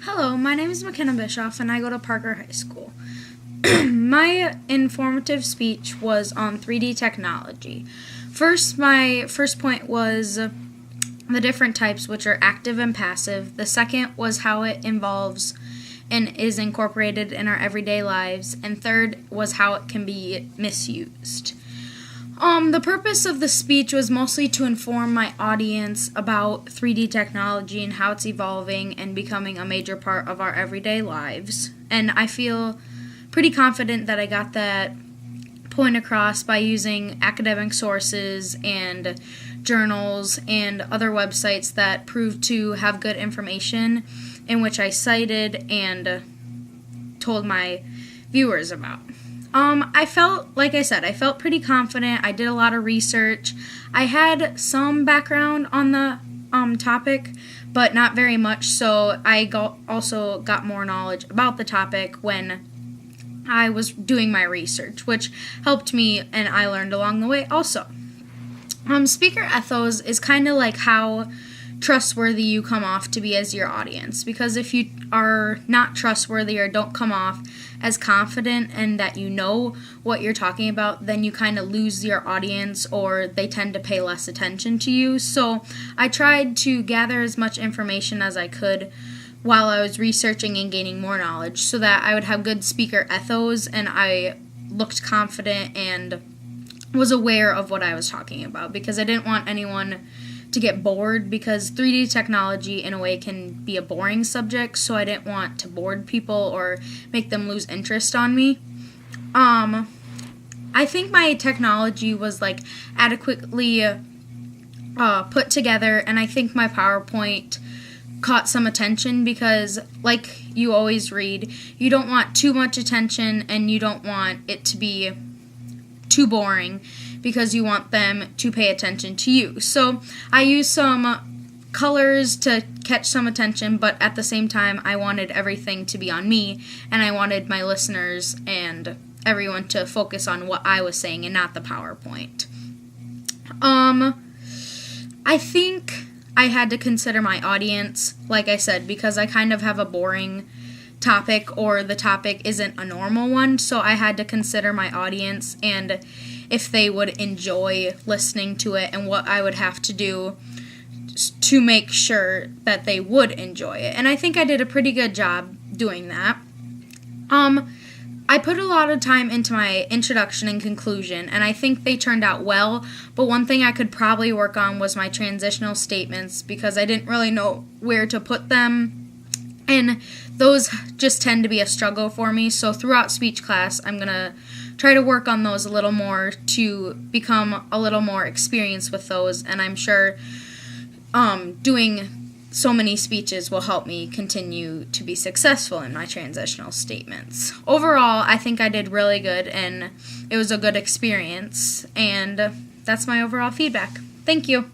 Hello, my name is McKenna Bischoff and I go to Parker High School. My informative speech was on 3D technology. My first point was the different types, which are active and passive. The second was how it involves and is incorporated in our everyday lives. And third was how it can be misused. The purpose of the speech was mostly to inform my audience about 3D technology and how it's evolving and becoming a major part of our everyday lives. And I feel pretty confident that I got that point across by using academic sources and journals and other websites that proved to have good information, in which I cited and told my viewers about. I felt pretty confident. I did a lot of research. I had some background on the topic, but not very much, so I also got more knowledge about the topic when I was doing my research, which helped me and I learned along the way also. Speaker ethos is kind of like how trustworthy you come off to be as your audience, because if you are not trustworthy or don't come off as confident and that you know what you're talking about, then you kind of lose your audience or they tend to pay less attention to you. So I tried to gather as much information as I could while I was researching and gaining more knowledge so that I would have good speaker ethos and I looked confident and was aware of what I was talking about, because I didn't want anyone to get bored, because 3D technology in a way can be a boring subject, so I didn't want to bore people or make them lose interest on me. I think my technology was adequately put together, and I think my PowerPoint caught some attention because, like you always read, you don't want too much attention and you don't want it to be too boring, because you want them to pay attention to you. So I used some colors to catch some attention, but at the same time I wanted everything to be on me, and I wanted my listeners and everyone to focus on what I was saying and not the PowerPoint. I think I had to consider my audience, like I said, because I kind of have a boring topic, or the topic isn't a normal one, so I had to consider my audience and if they would enjoy listening to it and what I would have to do to make sure that they would enjoy it. And I think I did a pretty good job doing that. I put a lot of time into my introduction and conclusion, and I think they turned out well, but one thing I could probably work on was my transitional statements, because I didn't really know where to put them, and those just tend to be a struggle for me. So throughout speech class, I'm going to try to work on those a little more to become a little more experienced with those, and I'm sure doing so many speeches will help me continue to be successful in my transitional statements. Overall, I think I did really good, and it was a good experience, and that's my overall feedback. Thank you.